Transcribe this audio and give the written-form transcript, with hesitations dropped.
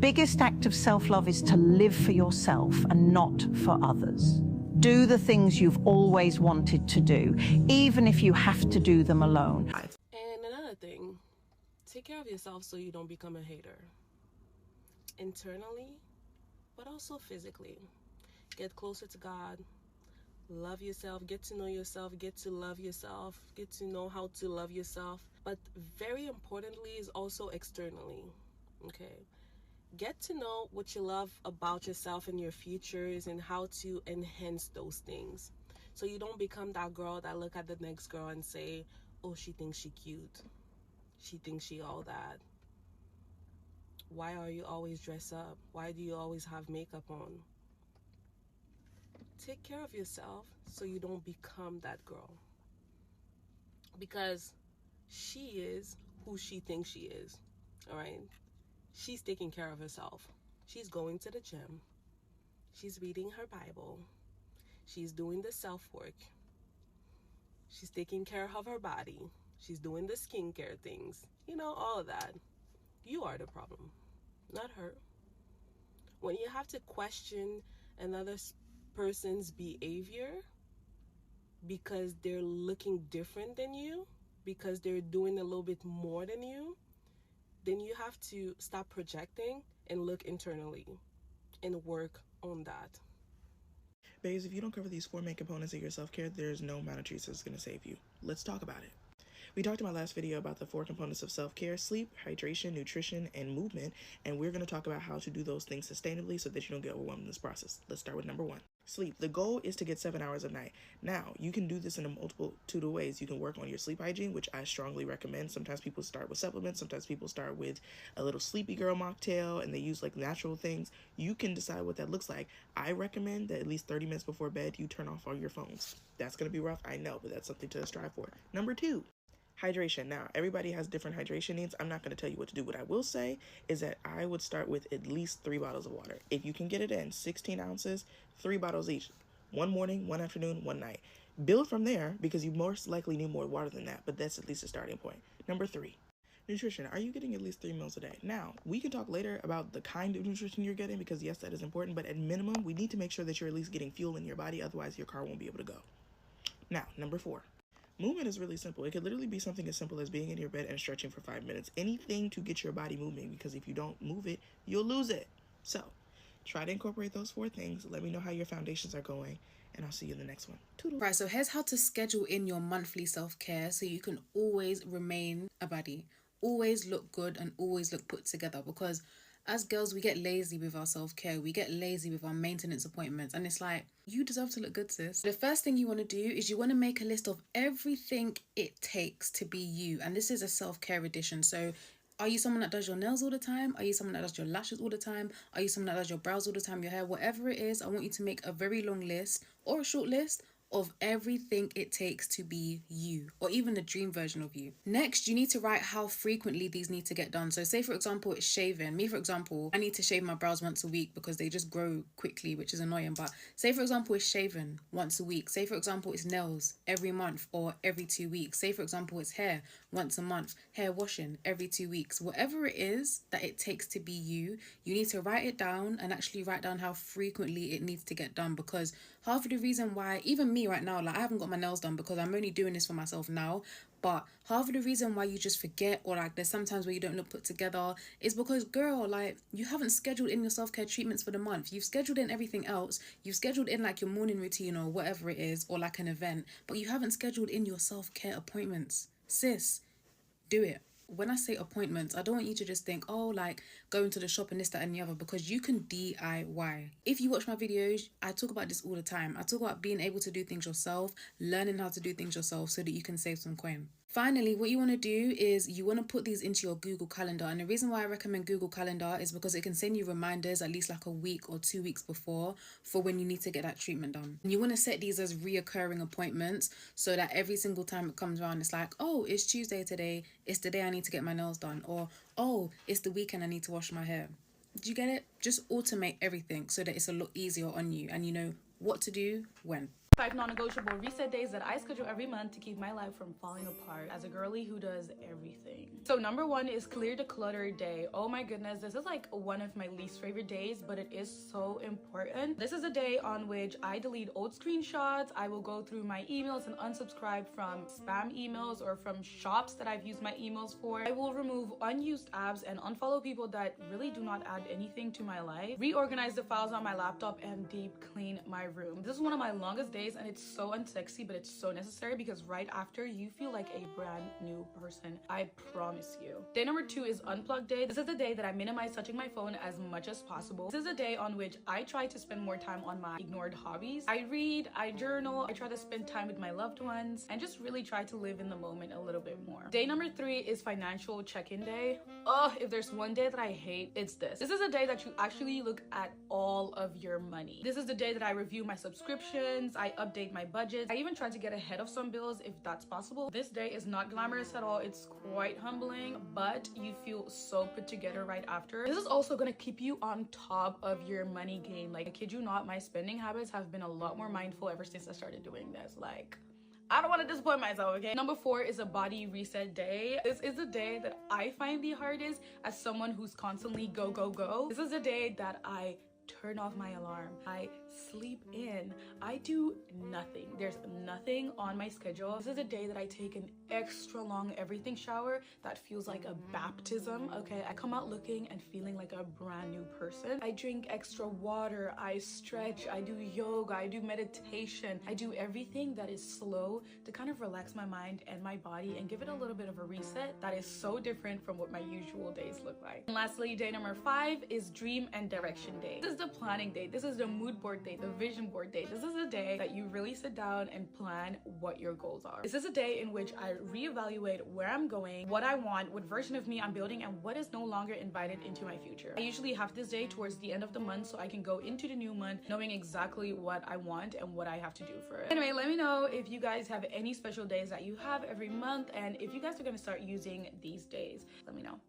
biggest act of self-love is to live for yourself and not for others. Do the things you've always wanted to do, even if you have to do them alone. And another thing, take care of yourself so you don't become a hater. Internally, but also physically. Get closer to God. Love yourself. Get to know yourself. Get to love yourself. Get to know how to love yourself. But very importantly is also externally. Okay? Get to know what you love about yourself and your futures and how to enhance those things. So you don't become that girl that look at the next girl and say, oh, she thinks she cute. She thinks she all that. Why are you always dressed up? Why do you always have makeup on? Take care of yourself so you don't become that girl. Because she is who she thinks she is. All right? She's taking care of herself. She's going to the gym. She's reading her Bible. She's doing the self-work. She's taking care of her body. She's doing the skincare things. You know, all of that. You are the problem, not her. When you have to question another person's behavior because they're looking different than you, because they're doing a little bit more than you, then you have to stop projecting and look internally and work on that. Babes, if you don't cover these 4 main components of your self-care, there's no amount of treats that's going to save you. Let's talk about it. We talked in my last video about the 4 components of self-care: sleep, hydration, nutrition, and movement, and we're going to talk about how to do those things sustainably so that you don't get overwhelmed in this process. Let's start with number 1. Sleep. The goal is to get 7 hours a night. Now, you can do this in a multitude of ways. You can work on your sleep hygiene, which I strongly recommend. Sometimes people start with supplements. Sometimes people start with a little Sleepy Girl mocktail, and they use like natural things. You can decide what that looks like. I recommend that at least 30 minutes before bed, you turn off all your phones. That's going to be rough, I know, but that's something to strive for. Number 2. Hydration. Now, everybody has different hydration needs. I'm not going to tell you what to do. What I will say is that I would start with at least 3 bottles of water. If you can get it in 16 ounces, 3 bottles each. 1 morning, 1 afternoon, 1 night. Build from there because you most likely need more water than that, but that's at least a starting point. Number 3. Nutrition. Are you getting at least 3 meals a day? Now, we can talk later about the kind of nutrition you're getting because, yes, that is important, but at minimum, we need to make sure that you're at least getting fuel in your body. Otherwise, your car won't be able to go. Now, number 4. Movement is really simple. It could literally be something as simple as being in your bed and stretching for 5 minutes. Anything to get your body moving, because if you don't move it, you'll lose it. So, try to incorporate those 4 things. Let me know how your foundations are going, and I'll see you in the next one. Toodles. Right, so here's how to schedule in your monthly self-care so you can always remain a baddie, always look good and always look put together, because as girls, we get lazy with our self-care. We get lazy with our maintenance appointments. And it's like, you deserve to look good, sis. The first thing you want to do is you want to make a list of everything it takes to be you. And this is a self-care edition. So are you someone that does your nails all the time? Are you someone that does your lashes all the time? Are you someone that does your brows all the time, your hair? Whatever it is, I want you to make a very long list or a short list of everything it takes to be you, or even the dream version of you. Next, you need to write how frequently these need to get done. So say, for example, it's shaving. Me, for example, I need to shave my brows once a week because they just grow quickly, which is annoying. But say, for example, it's shaving once a week. Say, for example, it's nails every month or every 2 weeks. Say, for example, it's hair once a month, hair washing every 2 weeks. Whatever it is that it takes to be you, you need to write it down and actually write down how frequently it needs to get done, because half of the reason why, even me right now, like I haven't got my nails done because I'm only doing this for myself now, but half of the reason why you just forget, or like there's sometimes where you don't look put together, is because, girl, like you haven't scheduled in your self-care treatments for the month. You've scheduled in everything else. You've scheduled in like your morning routine or whatever it is, or like an event, but you haven't scheduled in your self-care appointments. Sis, do it. When I say appointments, I don't want you to just think, oh, like going to the shop and this, that, and the other, because you can DIY. If you watch my videos, I talk about this all the time. I talk about being able to do things yourself, learning how to do things yourself so that you can save some coin. Finally, what you want to do is you want to put these into your Google Calendar. And the reason why I recommend Google Calendar is because it can send you reminders at least like a week or 2 weeks before for when you need to get that treatment done. And you want to set these as reoccurring appointments so that every single time it comes around, it's like, oh, it's Tuesday today. It's the day I need to get my nails done. Or, oh, it's the weekend I need to wash my hair. Do you get it? Just automate everything so that it's a lot easier on you and you know what to do when. 5 non-negotiable reset days that I schedule every month to keep my life from falling apart as a girly who does everything. So number 1 is clear the clutter day. Oh my goodness, this is like one of my least favorite days, but it is so important. This is a day on which I delete old screenshots. I will go through my emails and unsubscribe from spam emails or from shops that I've used my emails for. I will remove unused apps and unfollow people that really do not add anything to my life. Reorganize the files on my laptop and deep clean my room. This is one of my longest days and it's so unsexy, but it's so necessary because right after you feel like a brand new person. I promise you. Day number 2 is unplug day. This is the day that I minimize touching my phone as much as possible. This is a day on which I try to spend more time on my ignored hobbies. I read, I journal, I try to spend time with my loved ones and just really try to live in the moment a little bit more. Day number 3 is financial check-in day. Oh, if there's one day that I hate, it's this. This is a day that you actually look at all of your money. This is the day that I review my subscriptions, I update my budget. I even try to get ahead of some bills if that's possible. This day is not glamorous at all. It's quite humbling, but you feel so put together right after. This is also gonna keep you on top of your money game. Like, I kid you not, my spending habits have been a lot more mindful ever since I started doing this. Like, I don't want to disappoint myself, okay? Number 4 is a body reset day. This is a day that I find the hardest as someone who's constantly go, go, go. This is a day that I turn off my alarm. I sleep in. I do nothing. There's nothing on my schedule. This is a day that I take an extra long everything shower that feels like a baptism, okay? I come out looking and feeling like a brand new person. I drink extra water. I stretch. I do yoga. I do meditation. I do everything that is slow to kind of relax my mind and my body and give it a little bit of a reset that is so different from what my usual days look like. And lastly, day number 5 is dream and direction day. This is the planning day. This is the mood board day, the vision board day. This is a day that you really sit down and plan what your goals are. This is a day in which I reevaluate where I'm going, what I want, what version of me I'm building, and what is no longer invited into my future. I usually have this day towards the end of the month so I can go into the new month knowing exactly what I want and what I have to do for it. Anyway, let me know if you guys have any special days that you have every month and if you guys are going to start using these days. Let me know.